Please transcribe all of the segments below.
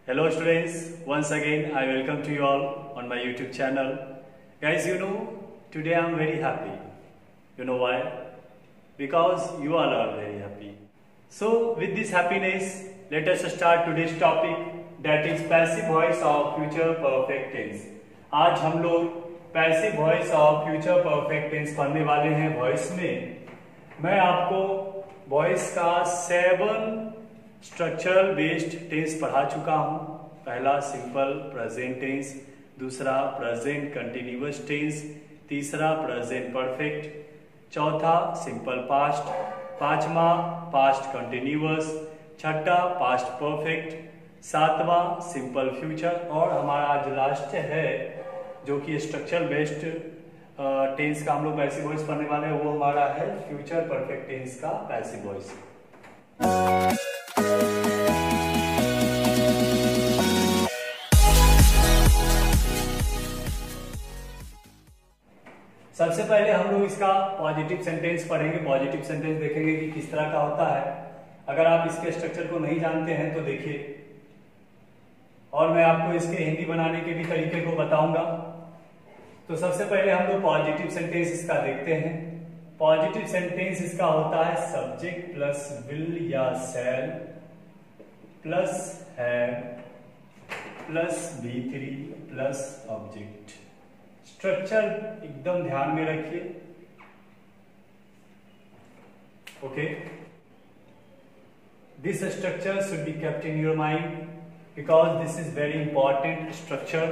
Hello students, once again I welcome to you all on my YouTube channel. Guys, today I am very happy. You know why? Because you all are very happy. So with this happiness, let us start today's topic, that is passive voice of future perfect tense. आज हम लोग passive voice of future perfect tense पढ़ने वाले हैं। Voice में मैं आपको voice का 7 स्ट्रक्चरल बेस्ड टेंस पढ़ा चुका हूं। पहला सिंपल प्रेजेंट टेंस, दूसरा प्रेजेंट कंटिन्यूअस टेंस, तीसरा प्रेजेंट परफेक्ट, चौथा सिंपल पास्ट, पांचवा पास्ट कंटिन्यूअस, छठा पास्ट परफेक्ट, सातवां सिंपल फ्यूचर और हमारा आज लास्ट है जो कि स्ट्रक्चरल बेस्ड टेंस का हम लोग पैसिव वॉइस पढ़ने वाले हैं, वो हमारा है फ्यूचर परफेक्ट टेंस का पैसिव वॉइस। सबसे पहले हम लोग इसका पॉजिटिव सेंटेंस पढ़ेंगे। पॉजिटिव सेंटेंस देखेंगे कि किस तरह का होता है। अगर आप इसके स्ट्रक्चर को नहीं जानते हैं तो देखिए, और मैं आपको इसके हिंदी बनाने के भी तरीके को बताऊंगा। तो सबसे पहले हम लोग पॉजिटिव सेंटेंस इसका देखते हैं। पॉजिटिव सेंटेंस इसका होता है सब्जेक्ट प्लस विल या shall plus have plus V3 plus object. Structure एकदम ध्यान में रखिए। Okay, this structure should be kept in your mind because this is very important structure.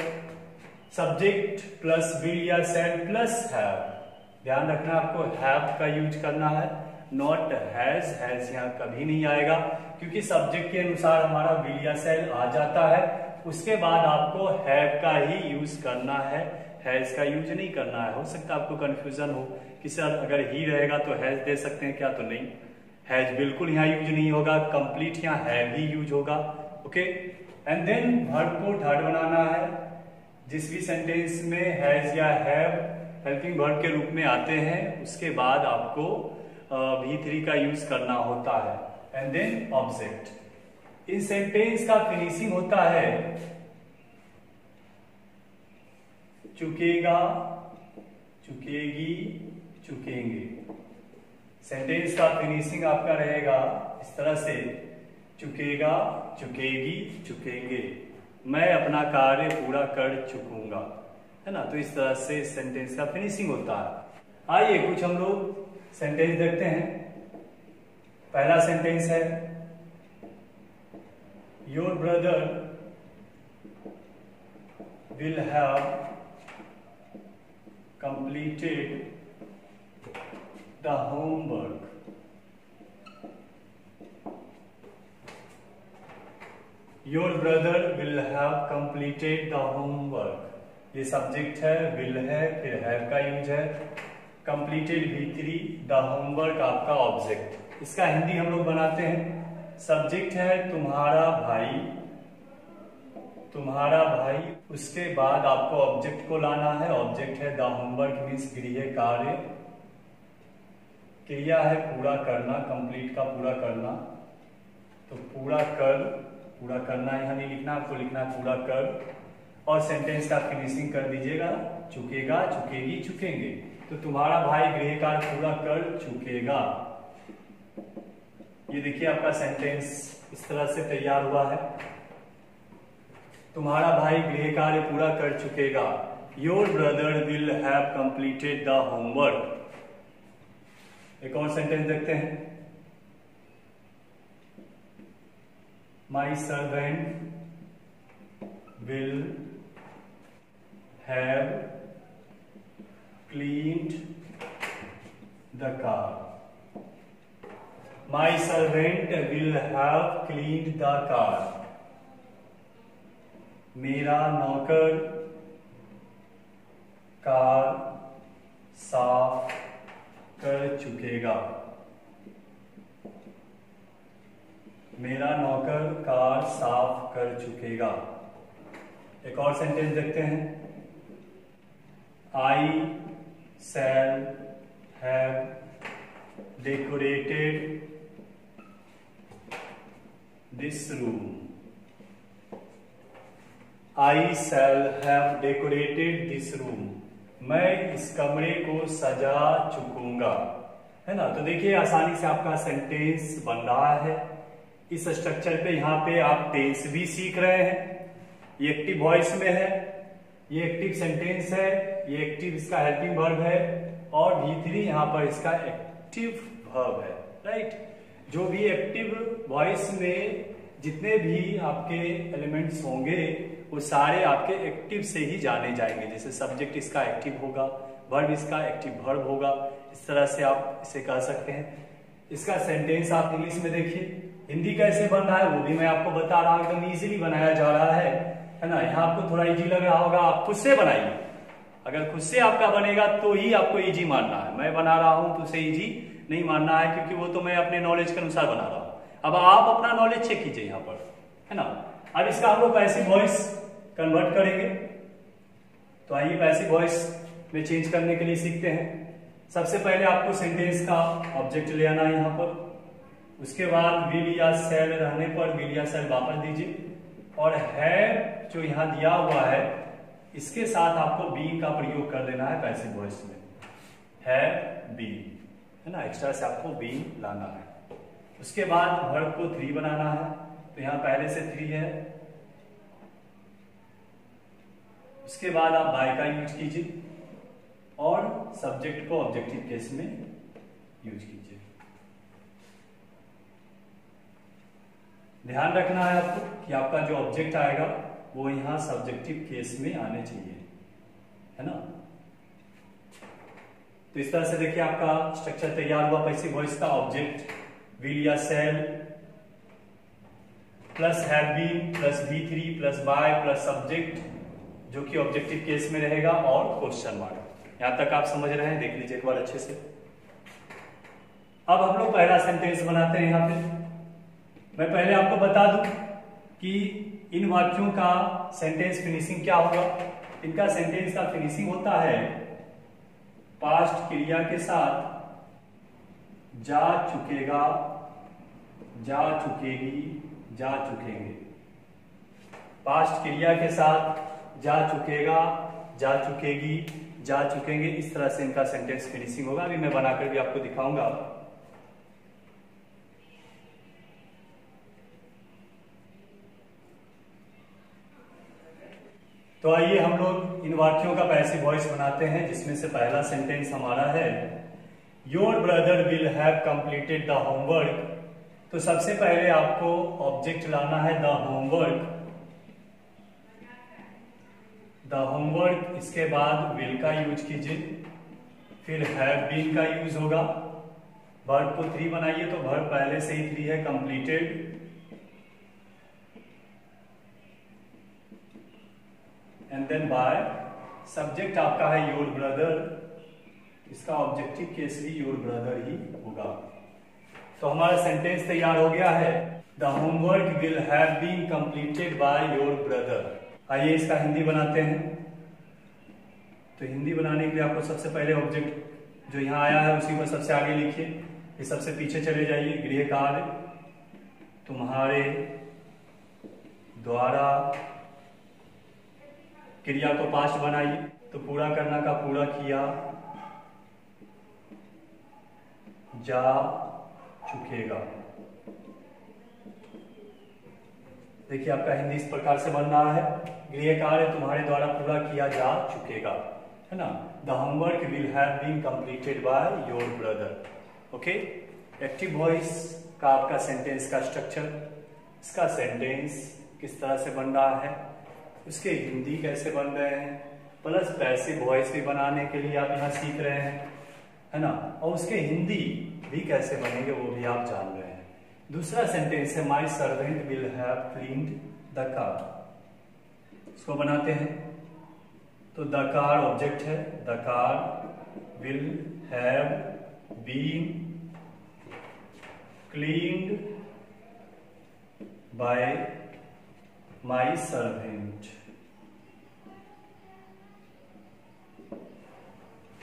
Subject plus will या shall plus have. ध्यान रखना आपको have का यूज करना है, नॉट हैज। हैज यहाँ कभी नहीं आएगा क्योंकि सब्जेक्ट के अनुसार हमारा विल या शैल आ जाता है। उसके बाद आपको हैव का ही यूज करना है, हैज का यूज नहीं करना है। हो सकता है आपको कंफ्यूजन हो कि सर अगर ही रहेगा तो हैज दे सकते हैं क्या, तो नहीं, हैज बिल्कुल यहाँ यूज नहीं होगा, कंप्लीट यहाँ हैव ही यूज होगा। ओके, एंड देन वर्ब को थर्ड बनाना है। जिस भी सेंटेंस में हैज या हैव हेल्पिंग वर्ब के रूप में आते हैं उसके बाद आपको V3 का यूज करना होता है। And then object. इस सेंटेंस का फिनिशिंग होता है चुकेगा, चुकेगी, चुकेंगे। सेंटेंस का फिनिशिंग आपका रहेगा इस तरह से, चुकेगा, चुकेगी, चुकेंगे। मैं अपना कार्य पूरा कर चुकूंगा, है ना। तो इस तरह से सेंटेंस का फिनिशिंग होता है। आइए कुछ हम लोग सेंटेंस देखते हैं। पहला सेंटेंस है your brother will have completed the homework. Your brother will have completed the homework। ये सब्जेक्ट है, विल है, फिर हैव का यूज है, completed V3, the homework आपका ऑब्जेक्ट। इसका हिंदी हम लोग बनाते हैं। सब्जेक्ट है तुम्हारा भाई, तुम्हारा भाई। उसके बाद आपको ऑब्जेक्ट को लाना है। ऑब्जेक्ट है द होमवर्क, मीन्स गृह कार्य। क्रिया है पूरा करना, कंप्लीट का पूरा करना। तो पूरा कर, पूरा करना यहाँ नहीं लिखना, आपको लिखना है पूरा कर। और सेंटेंस का फिनिशिंग कर दीजिएगा चुकेगा, चुकेगी, चुकेंगे। तो तुम्हारा भाई गृह कार्य पूरा कर चुकेगा। ये देखिए आपका सेंटेंस इस तरह से तैयार हुआ है। तुम्हारा भाई गृह कार्य पूरा कर चुकेगा। Your brother will have completed the homework. एक और सेंटेंस देखते हैं। My servant will have cleaned the car। My servant will have cleaned the car। मेरा नौकर कार साफ कर चुकेगा। मेरा नौकर कार साफ कर चुकेगा। एक और सेंटेंस देखते हैं। I shall have decorated this room। I shall have decorated this room, मैं इस कमरे को सजा चुकूंगा, है ना। तो देखिए आसानी से आपका सेंटेंस बन रहा है। इस स्ट्रक्चर पे यहाँ पे आप टेंस भी सीख रहे हैं। ये एक्टिव वॉइस में है, ये एक्टिव सेंटेंस है, ये एक्टिव इसका हेल्पिंग वर्ब है और V3 यहाँ पर इसका एक्टिव वर्ब है, राइट। जो भी एक्टिव वॉइस में जितने भी आपके एलिमेंट्स होंगे वो सारे आपके एक्टिव से ही जाने जाएंगे। जैसे सब्जेक्ट इसका एक्टिव होगा, वर्ब इसका एक्टिव वर्ब होगा, इस तरह से आप इसे कह सकते हैं। इसका सेंटेंस आप इंग्लिश में देखिए, हिंदी कैसे बन रहा है वो भी मैं आपको बता रहा हूं, एकदम इजीली बनाया जा रहा है ना। यहाँ आपको थोड़ा इजी लग रहा होगा, आप खुद से बनाइए। अगर खुद से आपका बनेगा तो ही आपको इजी मानना है। मैं बना रहा हूं तो उसे इजी नहीं मानना है, क्योंकि वो तो मैं अपने नॉलेज के अनुसार बना रहा हूं। अब आप अपना नॉलेज चेक कीजिए यहाँ पर, है ना। अब इसका हम लोग पैसिव वॉइस कन्वर्ट करेंगे, तो आइए पैसिव वॉइस में चेंज करने के लिए सीखते हैं। सबसे पहले आपको सेंटेंस का ऑब्जेक्ट ले आना है यहाँ पर, उसके बाद विल या शैल रहने पर विल या शैल वापस दीजिए और हैव जो यहाँ दिया हुआ है इसके साथ आपको बीइंग का प्रयोग कर देना है पैसिव वॉइस में, हैव बीन, है ना। एक्स्ट्रा से आपको बीइंग लाना है। उसके बाद वर्ब को 3 बनाना है, तो यहाँ पहले से 3 है। उसके बाद आप बाय का यूज कीजिए और सब्जेक्ट को ऑब्जेक्टिव केस में यूज कीजिए। ध्यान रखना है आपको कि आपका जो ऑब्जेक्ट आएगा वो यहाँ सब्जेक्टिव केस में आने चाहिए, है ना। तो इस तरह से देखिए आपका स्ट्रक्चर तैयार हुआ पैसिव वॉइस का। ऑब्जेक्ट विल या shall plus have been plus V3 plus by plus subject जो कि ऑब्जेक्टिव केस में रहेगा और क्वेश्चन मार्क। यहां तक आप समझ रहे हैं, देख लीजिए एक बार अच्छे से। अब हम लोग पहला सेंटेंस बनाते हैं। यहाँ पे मैं पहले आपको बता दूं कि इन वाक्यों का सेंटेंस फिनिशिंग क्या होगा। इनका सेंटेंस का फिनिशिंग होता है पास्ट क्रिया के साथ जा चुकेगा, जा चुकेगी, जा चुकेंगे। पास्ट क्रिया के साथ जा चुकेगा, जा चुकेगी, जा चुकेंगे, इस तरह से इनका सेंटेंस फिनिशिंग होगा। अभी मैं बनाकर भी आपको दिखाऊंगा। तो आइए हम लोग इन वाक्यों का पैसिव वॉइस बनाते हैं, जिसमें से पहला सेंटेंस हमारा है your brother will have completed the homework. तो सबसे पहले आपको ऑब्जेक्ट लाना है द होमवर्क, द होमवर्क। इसके बाद विल का यूज कीजिए, फिर हैव बीन का यूज होगा। वर्ब को 3 बनाइए, तो वर्ब पहले से ही 3 है, completed. And then by. Subject आपका है योर ब्रदर, इसका ऑब्जेक्टिव केस भी योर ब्रदर ही होगा। तो हमारा सेंटेंस तैयार हो गया है, the homework will have been completed by your brother. आइए इसका हिंदी बनाते हैं। तो हिंदी बनाने के लिए आपको सबसे पहले ऑब्जेक्ट जो यहाँ आया है उसी को सबसे आगे लिखिए, ये सबसे पीछे चले जाइए। गृह कार्य तुम्हारे द्वारा, क्रिया को पास्ट बनाइए, तो पूरा करना का पूरा किया जा चुकेगा। देखिए आपका हिंदी इस प्रकार से बन रहा है, गृह कार्य तुम्हारे द्वारा पूरा किया जा चुकेगा, है ना। The homework will have been completed by your brother. Okay, active voice का आपका सेंटेंस का स्ट्रक्चर, इसका सेंटेंस किस तरह से बन रहा है, उसके हिंदी कैसे बन रहे हैं, प्लस पैसिव वॉइस भी बनाने के लिए आप यहाँ सीख रहे हैं, है ना। और उसके हिंदी भी कैसे बनेंगे वो भी आप जान रहे हैं। दूसरा सेंटेंस है my servant will have cleaned the car. इसको बनाते हैं, तो द कार ऑब्जेक्ट है, the car will have been cleaned by my servant,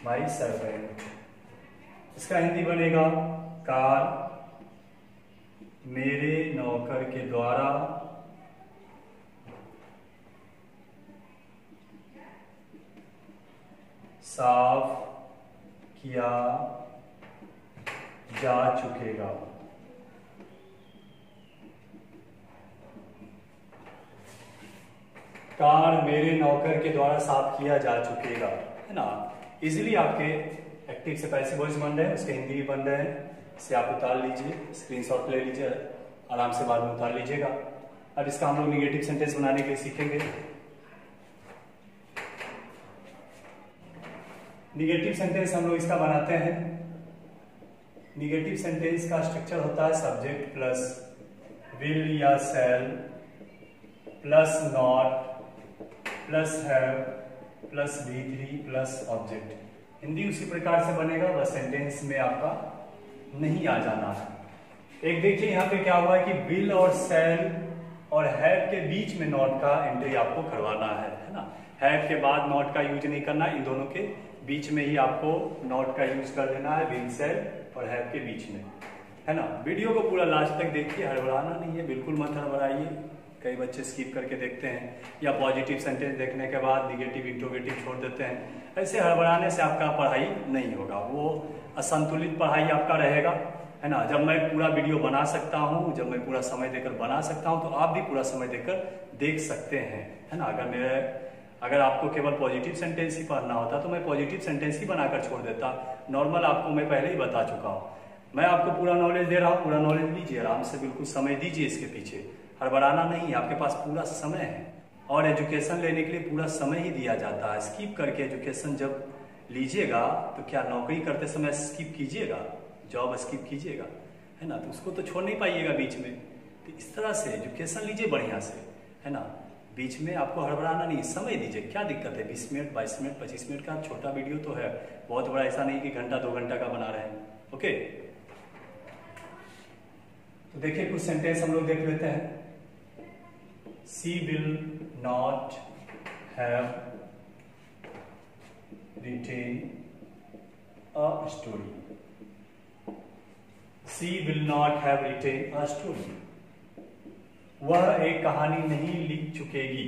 my servant. इसका हिंदी बनेगा कार मेरे नौकर के द्वारा साफ किया जा चुकेगा। कार मेरे नौकर के द्वारा साफ किया जा चुकेगा, है ना। इजीली आपके एक्टिव से पैसिव वॉइस बन रहे हैं, उसके हिंदी भी बन रहे हैं। इसे आप उतार लीजिए, स्क्रीनशॉट ले लीजिए, आराम से बाद में उतार लीजिएगा। अब इसका हम लोग निगेटिव सेंटेंस बनाने के लिए सीखेंगे। निगेटिव सेंटेंस हम लोग इसका बनाते हैं। निगेटिव सेंटेंस का स्ट्रक्चर होता है सब्जेक्ट प्लस विल या shall plus not plus have plus V3 plus object. Hindi उसी प्रकार से बनेगा, बस सेंटेंस में आपका नहीं आ जाना है। एक देखिए यहाँ पे क्या हुआ है कि विल और शैल और हैव के बीच में नॉट का एंट्री आपको करवाना है ना। हैव के बाद नॉट का यूज नहीं करना, इन दोनों के बीच में ही आपको नॉट का यूज कर देना है, विल शैल और हैव के बीच में, है ना। वीडियो को पूरा लास्ट तक देखिए, हड़बड़ाना नहीं है, बिल्कुल मत हड़बड़ाइए। कई बच्चे स्किप करके देखते हैं या पॉजिटिव सेंटेंस देखने के बाद निगेटिव इंट्रोगेटिव छोड़ देते हैं। ऐसे हड़बड़ाने से आपका पढ़ाई नहीं होगा, वो असंतुलित पढ़ाई आपका रहेगा, है ना। जब मैं पूरा वीडियो बना सकता हूँ, जब मैं पूरा समय देकर बना सकता हूँ, तो आप भी पूरा समय देकर देख सकते हैं, है ना। अगर आपको केवल पॉजिटिव सेंटेंस ही पढ़ना होता तो मैं पॉजिटिव सेंटेंस ही बनाकर छोड़ देता। नॉर्मल आपको मैं पहले ही बता चुका हूँ। मैं आपको पूरा नॉलेज दे रहा हूँ, पूरा नॉलेज लीजिए, आराम से बिल्कुल समय दीजिए इसके पीछे, हड़बड़ाना नहीं है। आपके पास पूरा समय है और एजुकेशन लेने के लिए पूरा समय ही दिया जाता है। स्किप करके एजुकेशन जब लीजिएगा तो क्या नौकरी करते समय स्किप कीजिएगा, जॉब स्किप कीजिएगा, है ना, तो उसको तो छोड़ नहीं पाइएगा बीच में। तो इस तरह से एजुकेशन लीजिए बढ़िया से, है ना। बीच में आपको हड़बड़ाना नहीं, समय दीजिए। क्या दिक्कत है, 20 मिनट 22 मिनट 25 मिनट का छोटा वीडियो तो है, बहुत बड़ा ऐसा नहीं कि घंटा 2 घंटा का बना रहे हैं। ओके, तो देखिए कुछ सेंटेंस हम लोग देख लेते हैं। She will not have written a story. She will not have written a story. वह एक कहानी नहीं लिख चुकेगी।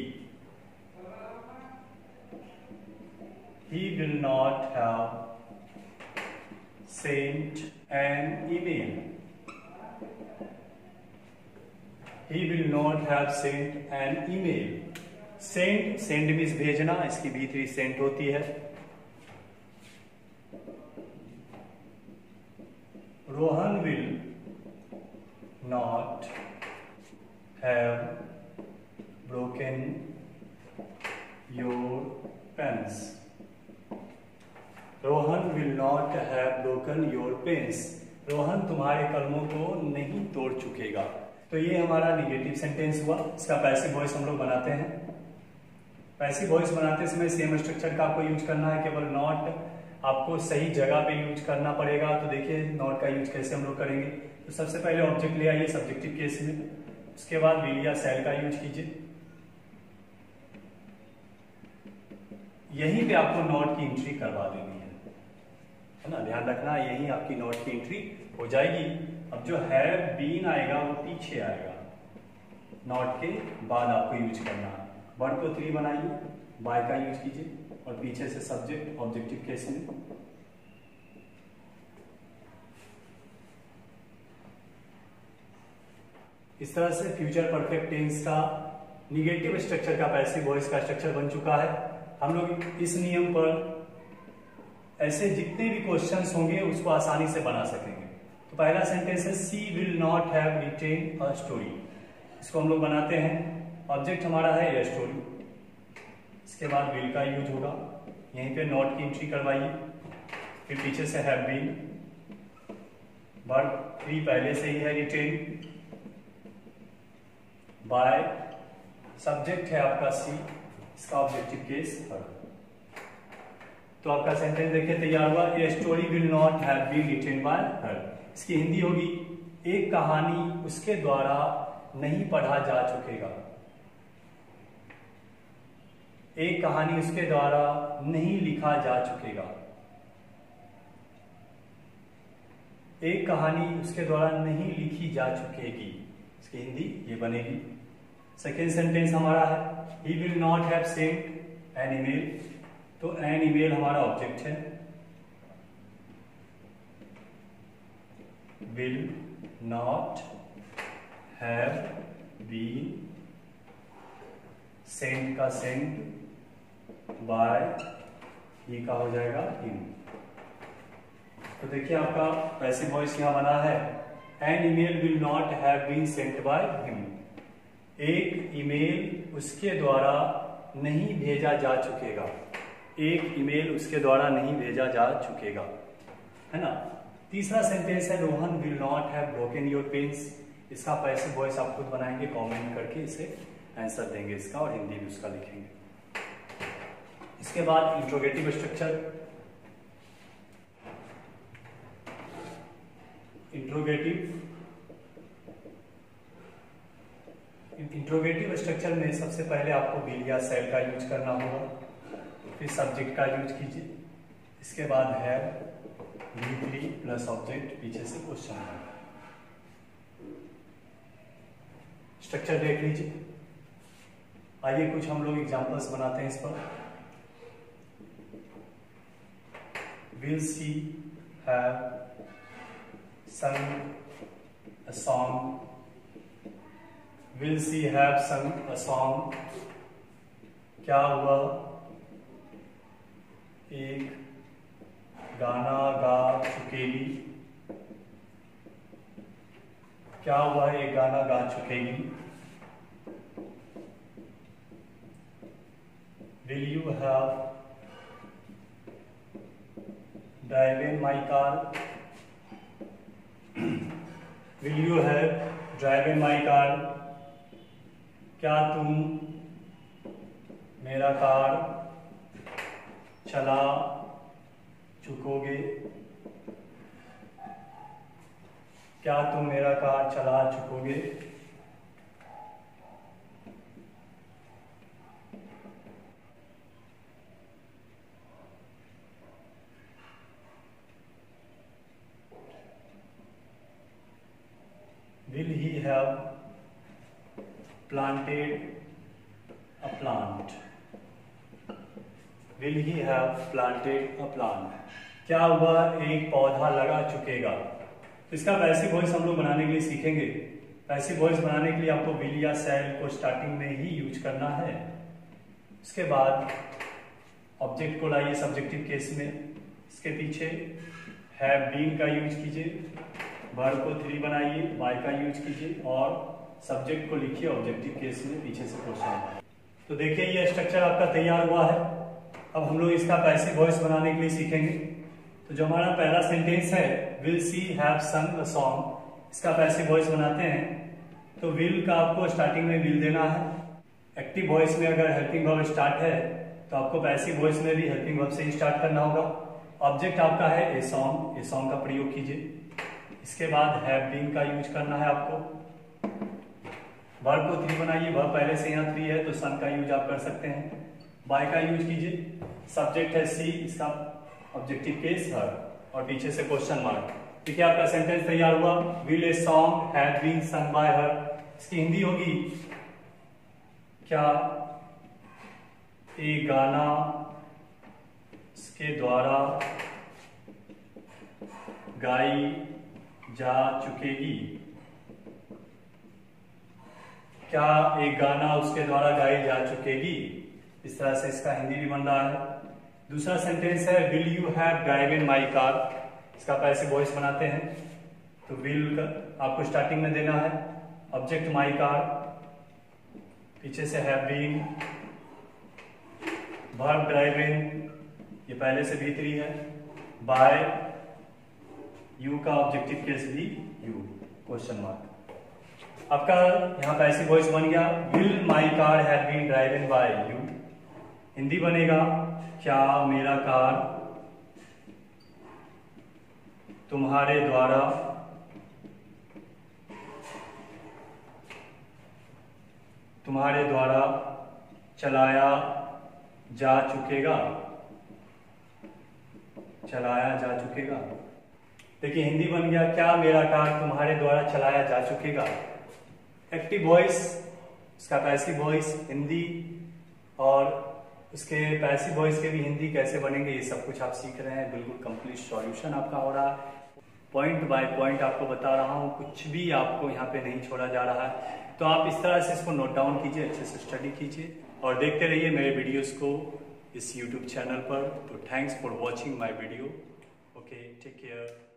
He will not have sent an email. He will not have sent an email. Send means भेजना, इसकी V3 sent होती है। Rohan will not have broken your pens. Rohan will not have broken your pens. Rohan तुम्हारे कलमों को नहीं तोड़ चुकेगा। तो ये हमारा निगेटिव सेंटेंस हुआ। इसका पैसिव वॉइस हम लोग बनाते हैं। पैसिव वॉइस बनाते समय सेम स्ट्रक्चर का आपको यूज करना है, केवल नॉट आपको सही जगह पे यूज करना पड़ेगा। तो देखिए नॉट का यूज कैसे हम लोग करेंगे। तो सबसे पहले ऑब्जेक्ट ले आइए सब्जेक्टिव केस में, उसके बाद विल या शैल का यूज कीजिए। यहीं पे आपको नॉट की एंट्री करवा देनी है ना, ध्यान रखना, यहीं आपकी नॉट की एंट्री हो जाएगी। अब जो हैव बीन आएगा वो पीछे आएगा, नॉट के बाद आपको यूज करना है। वर्ब को 3 बनाइए, बाय का यूज कीजिए और पीछे से सब्जेक्ट ऑब्जेक्टिव केस में। इस तरह से फ्यूचर परफेक्ट टेंस का निगेटिव स्ट्रक्चर का पैसिव वॉइस का स्ट्रक्चर बन चुका है। हम लोग इस नियम पर ऐसे जितने भी क्वेश्चंस होंगे उसको आसानी से बना सकेंगे। तो पहला सेंटेंस है she will not have written a story. इसको हम लोग बनाते हैं, ऑब्जेक्ट हमारा है ए स्टोरी, इसके बाद विल का यूज होगा, यहीं पे नॉट की एंट्री करवाइए, फिर पीछे से हैव बीन, वर्ब 3 पहले से ही है रिटेन, बाय, सब्जेक्ट है आपका सी, इसका ऑब्जेक्टिव केस हर। तो आपका सेंटेंस देखिए तैयार हुआ, a story will not have been written by her. इसकी हिंदी होगी, एक कहानी उसके द्वारा नहीं पढ़ा जा चुकेगा। एक कहानी उसके द्वारा नहीं लिखा जा चुकेगा। एक कहानी उसके द्वारा नहीं लिखी जा चुकेगी। इसकी हिंदी ये बनेगी। सेकेंड सेंटेंस हमारा है, he will not have sent an email. तो एन ईमेल हमारा ऑब्जेक्ट है, will not have been sent का सेंट बाय ही का हो जाएगा हिम। तो देखिए आपका पैसिव वॉइस यहां बना है, an email will not have been sent by him. एक ईमेल उसके द्वारा नहीं भेजा जा चुकेगा, एक ईमेल उसके द्वारा नहीं भेजा जा चुकेगा, है ना। तीसरा सेंटेंस है Rohan will not have broken your pens. इसका पैसिव वॉइस आप खुद बनाएंगे, कमेंट करके इसे आंसर देंगे इसका, और हिंदी भी उसका लिखेंगे। इसके बाद इंट्रोगेटिव स्ट्रक्चर। इंट्रोगेटिव स्ट्रक्चर में सबसे पहले आपको विल या शैल का यूज करना होगा, फिर सब्जेक्ट का यूज कीजिए, इसके बाद है V3 प्लस ऑब्जेक्ट, पीछे से क्वेश्चन मार्क। स्ट्रक्चर देख लीजिए। आइए कुछ हम लोग एग्जांपल्स बनाते हैं इस पर। Will see have sung a song, will she have sung a song? क्या हुआ, एक गाना गा चुकेगी, क्या हुआ एक गाना गा चुकेगी। Will you have driven my car? Will you have driven my car? क्या तुम मेरा कार चला चुकोगे, क्या तुम मेरा कार चला चुकोगे। Will he have planted a plant? Will he have planted a plant? क्या हुआ एक पौधा लगा चुकेगा। तो इसका पैसिव वॉइस हम लोग बनाने के लिए सीखेंगे। पैसिव वॉइस बनाने के लिए आपको विल या शैल को स्टार्टिंग में ही यूज करना है। इसके बाद ऑब्जेक्ट को लाइए सब्जेक्टिव केस में, इसके पीछे हैव बीन का यूज कीजिए, वर्ब को 3 बनाइए, बाय का यूज कीजिए और सब्जेक्ट को लिखिए ऑब्जेक्टिव केस में, पीछे से क्वेश्चन। तो देखिए ये स्ट्रक्चर आपका तैयार हुआ है। अब हम लोग इसका पैसिव वॉइस बनाने के लिए सीखेंगे। तो जो हमारा पहला सेंटेंस है विल सी हैव संग अ सॉन्ग, इसका पैसिव वॉइस बनाते हैं। तो विल का आपको स्टार्टिंग में विल देना है। एक्टिव वॉइस में अगर हेल्पिंग वर्ब स्टार्ट है तो आपको पैसिव वॉइस में भी हेल्पिंग वर्ब से ही स्टार्ट करना होगा। ऑब्जेक्ट आपका है ए सॉन्ग, ए सॉन्ग का प्रयोग कीजिए। इसके बाद हैव बीन का यूज करना है आपको। वर्ब को 3 बनाइए, वर्ब पहले से यहाँ 3 है तो सन का यूज आप कर सकते हैं। बाय का यूज कीजिए, सब्जेक्ट है सी, इसका ऑब्जेक्टिव केस हर, और पीछे से क्वेश्चन मार्क। देखिए आपका सेंटेंस तैयार हुआ, will a song have been sung by her. इसकी हिंदी होगी, क्या एक गाना इसके द्वारा गाई जा चुकेगी। क्या एक गाना उसके द्वारा गाई जा चुकेगी। इस तरह से इसका हिंदी भी बन रहा है। दूसरा सेंटेंस है will you have driven my car, इसका पैसिव वॉइस बनाते हैं। तो विल आपको स्टार्टिंग में देना है, ऑब्जेक्ट माई कार, पीछे से हैव बीन, वर्ब ड्राइवन, ये पहले से भीतरी है, बाय, यू का ऑब्जेक्टिव केस भी यू, क्वेश्चन मार्क। आपका यहाँ पैसिव वॉइस बन गया, will my car have been driven by you. Hindi बनेगा, क्या मेरा कार तुम्हारे द्वारा चलाया जा चुकेगा। चलाया जा चुकेगा। देखिए हिंदी बन गया, क्या मेरा कार तुम्हारे द्वारा चलाया जा चुकेगा। एक्टिव वॉइस, इसका पैसिव वॉइस हिंदी, और उसके पैसिव वॉइस के भी हिंदी कैसे बनेंगे, ये सब कुछ आप सीख रहे हैं। बिल्कुल कंप्लीट सॉल्यूशन आपका हो रहा है, पॉइंट बाय पॉइंट आपको बता रहा हूँ, कुछ भी आपको यहाँ पे नहीं छोड़ा जा रहा है। तो आप इस तरह से इसको नोट डाउन कीजिए, अच्छे से स्टडी कीजिए और देखते रहिए मेरे वीडियोस को इस YouTube चैनल पर। तो thanks for watching my video. Okay, take care.